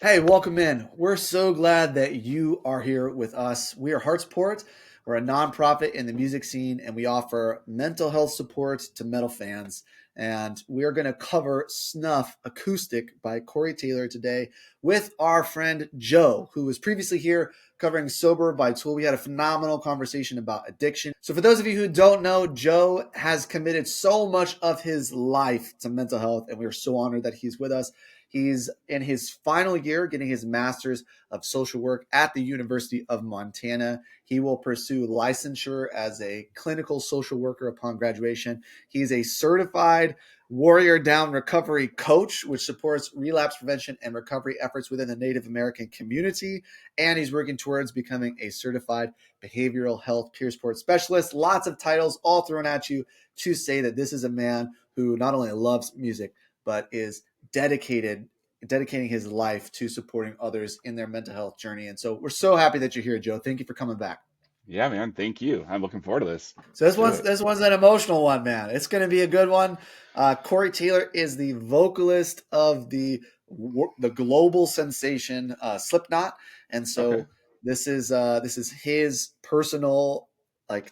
Hey, welcome in. We're so glad that you are here with us. We are HeartSupport. We're a nonprofit in the music scene, and we offer mental health support to metal fans. And we are going to cover Snuff Acoustic by Corey Taylor today with our friend Joe, who was previously here covering Sober by Tool. We had a phenomenal conversation about addiction. So for those of you who don't know, Joe has committed so much of his life to mental health, and we are so honored that he's with us. He's in his final year getting his master's of social work at the University of Montana. He will pursue licensure as a clinical social worker upon graduation. He's a certified Warrior Down recovery coach, which supports relapse prevention and recovery efforts within the Native American community. And he's working towards becoming a certified behavioral health peer support specialist. Lots of titles all thrown at you to say that this is a man who not only loves music, but is dedicating his life to supporting others in their mental health journey. And so we're so happy that you're here, Joe. Thank you for coming back. Yeah, man. Thank you. I'm looking forward to this. So this one's an emotional one, man. It's going to be a good one. Corey Taylor is the vocalist of the global sensation Slipknot, and so this is his personal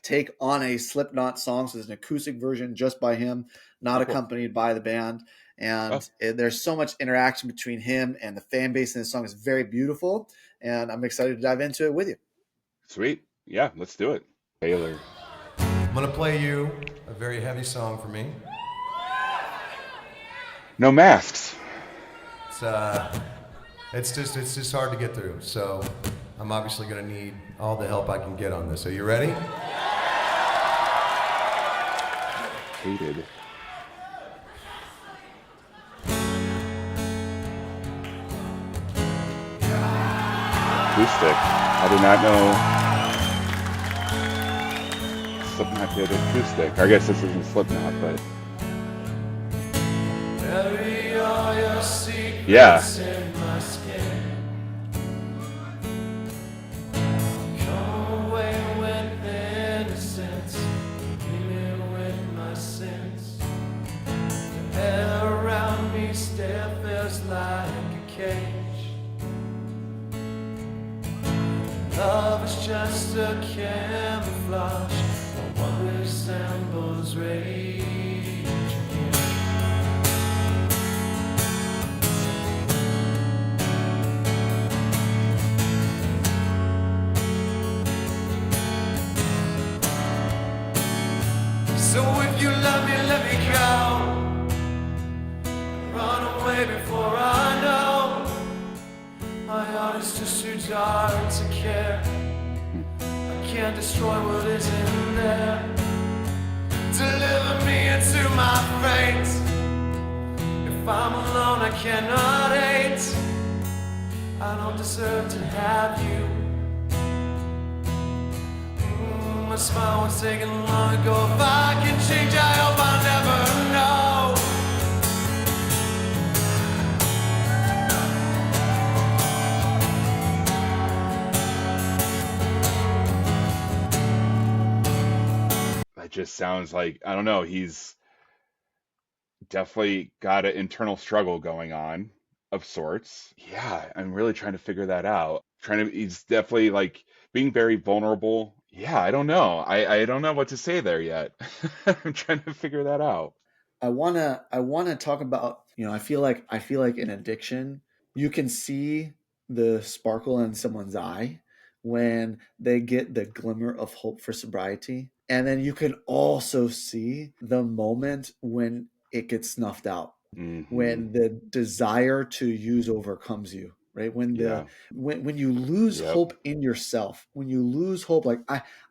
take on a Slipknot song. So there's an acoustic version just by him, not accompanied by the band. And there's so much interaction between him and the fan base in this song. Is very beautiful, and I'm excited to dive into it with you. Sweet. Yeah, let's do it. Taylor. I'm going to play you a very heavy song for me. No masks. It's just hard to get through. So I'm obviously going to need all the help I can get on this. Are you ready? Hated. Acoustic. I did not know Slipknot did acoustic. I guess this isn't Slipknot, but yeah. Love is just a camouflage for what resembles rage again. So if you love me, let me go. Run away before I know. My heart is just too dark to care. I can't destroy what is in there. Deliver me into my fate. If I'm alone, I cannot hate. I don't deserve to have you. My smile was taken long ago. If I can change, I hope I'll never know. That just sounds like, I don't know, he's definitely got an internal struggle going on of sorts. Yeah, I'm really trying to figure that out. He's definitely like being very vulnerable. Yeah, I don't know. I don't know what to say there yet. I'm trying to figure that out. I wanna talk about, I feel like in addiction, you can see the sparkle in someone's eye when they get the glimmer of hope for sobriety. And then you can also see the moment when it gets snuffed out, when the desire to use overcomes you, right? When you lose hope in yourself, when you lose hope, like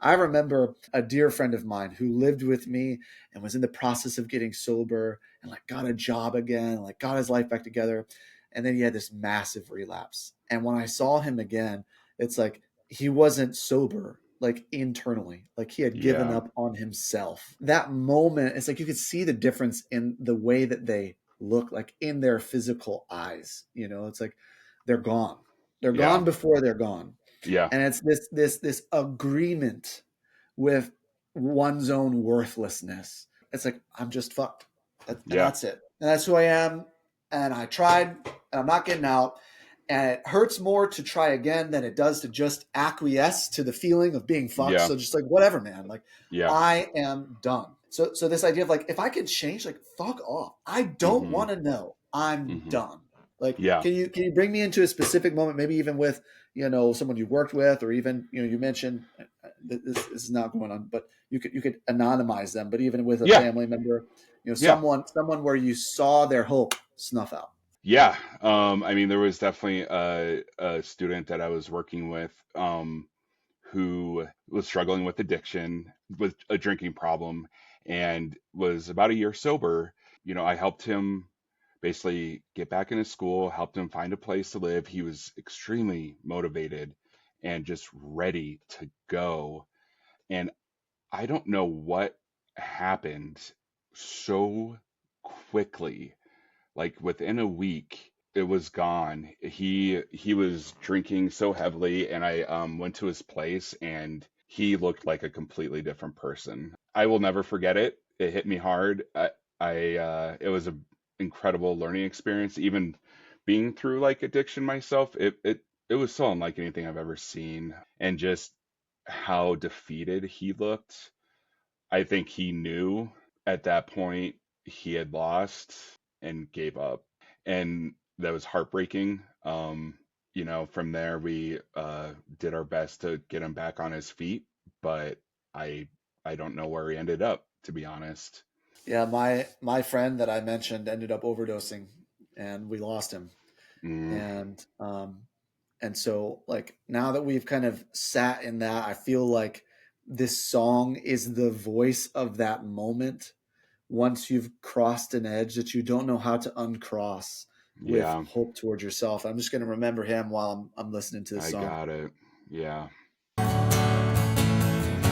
I remember a dear friend of mine who lived with me and was in the process of getting sober and got a job again, got his life back together. And then he had this massive relapse. And when I saw him again, it's like he wasn't sober, internally, he had given up on himself. That moment, it's like you could see the difference in the way that they look, in their physical eyes. It's like they're gone. They're gone before they're gone. Yeah. And it's this agreement with one's own worthlessness. It's like, I'm just fucked. That's it. And that's who I am. And I tried, and I'm not getting out. And it hurts more to try again than it does to just acquiesce to the feeling of being fucked. Yeah. So just like, whatever, man. Like, Yeah. I am done. So this idea of like, if I could change, like, fuck off. I don't want to know. I'm done. Like, Yeah. can you bring me into a specific moment, maybe even with, someone you worked with, or even, you mentioned this is not going on, but you could anonymize them, but even with a family member, someone where you saw their hope snuff out. Yeah. I mean, there was definitely a student that I was working with who was struggling with addiction, with a drinking problem, and was about a year sober. I helped him basically get back into school, helped him find a place to live. He was extremely motivated and just ready to go. And I don't know what happened so quickly. Like within a week, it was gone. He was drinking so heavily, and I went to his place, and he looked like a completely different person. I will never forget it. It hit me hard. It was an incredible learning experience. Even being through like addiction myself, it was so unlike anything I've ever seen, and just how defeated he looked. I think he knew at that point he had lost and gave up. And that was heartbreaking. From there we did our best to get him back on his feet, but I don't know where he ended up, to be honest. Yeah, my friend that I mentioned ended up overdosing, and we lost him. And so, like, now that we've kind of sat in that, I feel like this song is the voice of that moment once you've crossed an edge that you don't know how to uncross with Yeah, hope towards yourself. I'm just going to remember him while I'm listening to this I song. got it. Yeah.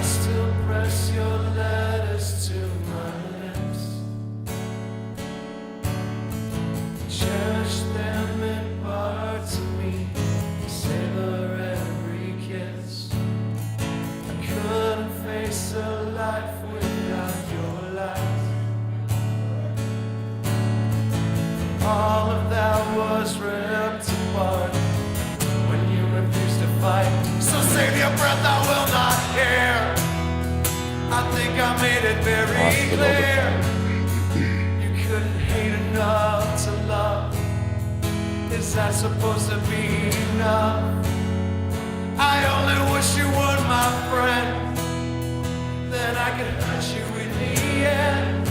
Still press your letters to my lips, cherish them in parts of me, savor every kiss. I couldn't face a life without your light. All of that was ripped apart when you refused to fight. So save your breath, I will not hear. I think I made it very clear. You couldn't hate enough to love. Is that supposed to be enough? I only wish you would, my friend. Then I could hurt you in the end.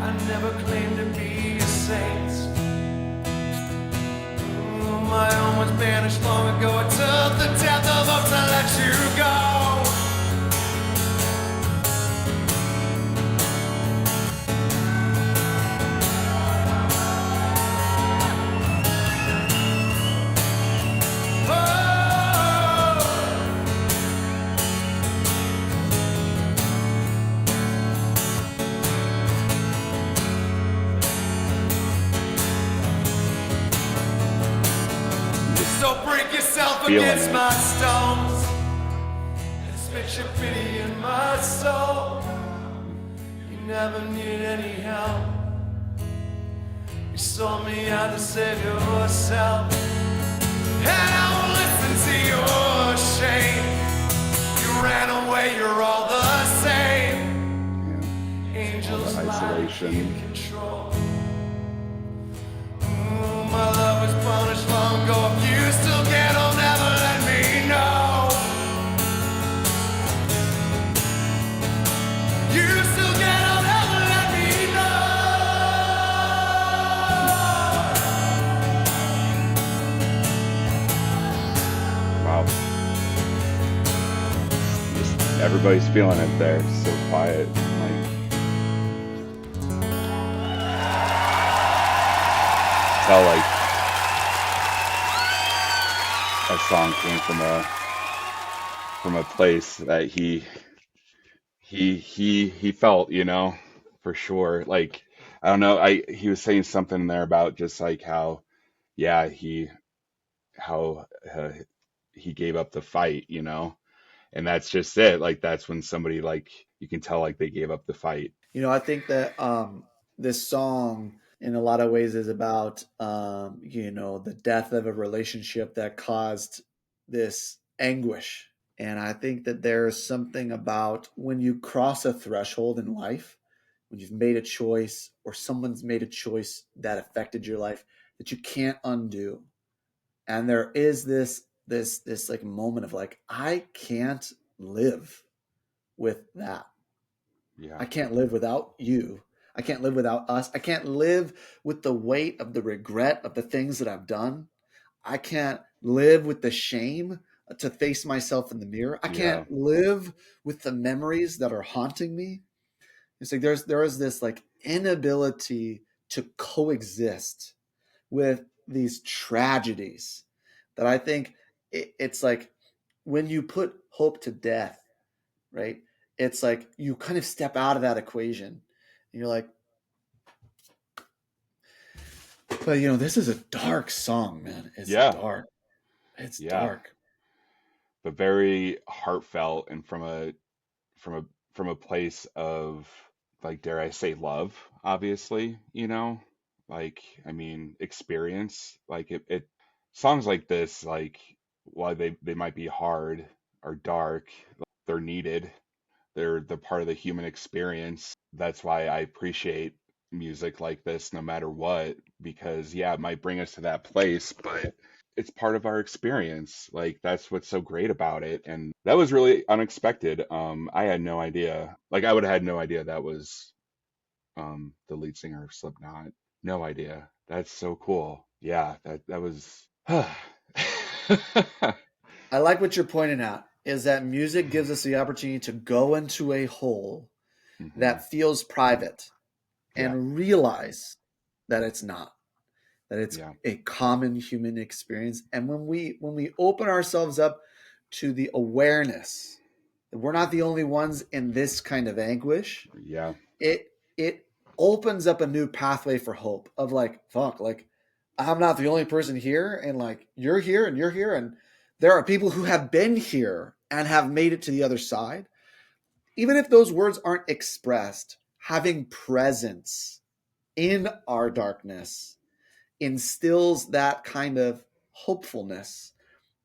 I never claimed to be a saint. My own was banished long ago. I took the death of them to let you go. So break yourself against my stones and spit your pity in my soul. You never needed any help. You sold me out to save yourself, and I won't listen to your shame. You ran away, you're all the same. Angels lie, keep control. My love was punished long ago. If you still can't, oh, never let me know. You still can't, oh, never let me know. Wow. Just everybody's feeling it there. So quiet. Tell like that song came from a place that he felt, for sure. Like, I don't know, he was saying something there about just like how how he gave up the fight, and that's just it. Like, that's when somebody, like, you can tell like they gave up the fight. I think that this song in a lot of ways is about, the death of a relationship that caused this anguish. And I think that there's something about when you cross a threshold in life, when you've made a choice or someone's made a choice that affected your life that you can't undo. And there is this like moment of like, I can't live with that. Yeah. I can't live without you. I can't live without us. I can't live with the weight of the regret of the things that I've done. I can't live with the shame to face myself in the mirror. I Yeah. can't live with the memories that are haunting me. It's like there is this like inability to coexist with these tragedies that I think it's like when you put hope to death, right? It's like you kind of step out of that equation and you're like, but this is a dark song, man. It's Yeah. dark. It's Yeah. dark. But very heartfelt, and from a from a place of, like, dare I say, love, obviously, like, I mean, experience, like it songs like this, like, while they might be hard or dark, they're needed. They're part of the human experience. That's why I appreciate music like this no matter what, because yeah, it might bring us to that place, but it's part of our experience. Like, that's what's so great about it. And that was really unexpected. I had no idea. Like, I would have had no idea that was the lead singer of Slipknot. No idea. That's so cool. Yeah, that was I like what you're pointing out is that music gives us the opportunity to go into a hole hmm that feels private Yeah, and realize that it's not, that it's yeah, a common human experience. And when we open ourselves up to the awareness that we're not the only ones in this kind of anguish, yeah, it opens up a new pathway for hope of like, fuck, like I'm not the only person here, and like you're here and you're here, and there are people who have been here and have made it to the other side. Even if those words aren't expressed, having presence in our darkness instills that kind of hopefulness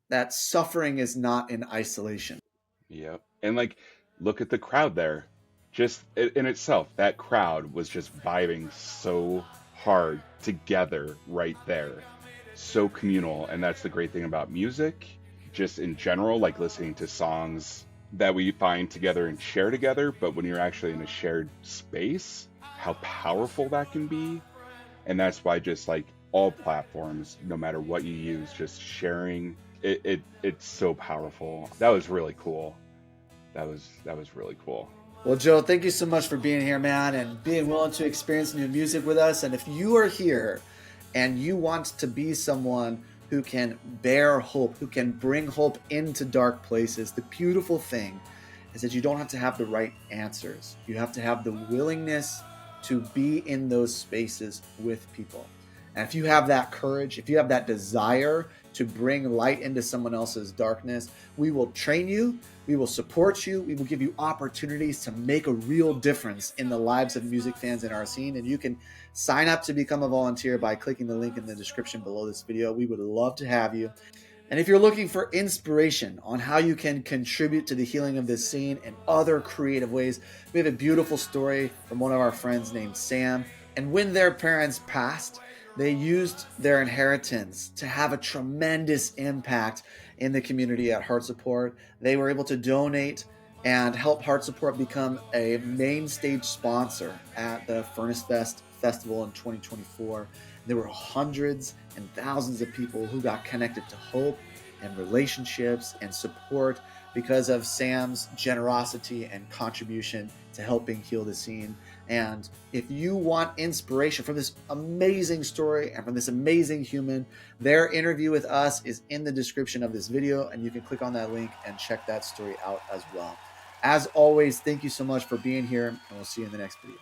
that suffering is not in isolation. yeah. And like, look at the crowd there. Just in itself, that crowd was just vibing so hard together right there. So communal. And that's the great thing about music, just in general, like listening to songs that we find together and share together. But when you're actually in a shared space, how powerful that can be. And that's why just like all platforms, no matter what you use, just sharing it's so powerful. That was really cool. That was really cool. Well, Joe, thank you so much for being here, man, and being willing to experience new music with us. And if you are here and you want to be someone who can bear hope, who can bring hope into dark places, the beautiful thing is that you don't have to have the right answers. You have to have the willingness to be in those spaces with people. And if you have that courage, if you have that desire to bring light into someone else's darkness, we will train you, we will support you, we will give you opportunities to make a real difference in the lives of music fans in our scene. And you can sign up to become a volunteer by clicking the link in the description below this video. We would love to have you. And if you're looking for inspiration on how you can contribute to the healing of this scene in other creative ways, we have a beautiful story from one of our friends named Sam. And when their parents passed, they used their inheritance to have a tremendous impact in the community at HeartSupport. They were able to donate and help HeartSupport become a main stage sponsor at the Furnace Fest Festival in 2024. There were hundreds and thousands of people who got connected to hope and relationships and support because of Sam's generosity and contribution to helping heal the scene. And if you want inspiration from this amazing story and from this amazing human, their interview with us is in the description of this video, and you can click on that link and check that story out as well. As always, thank you so much for being here, and we'll see you in the next video.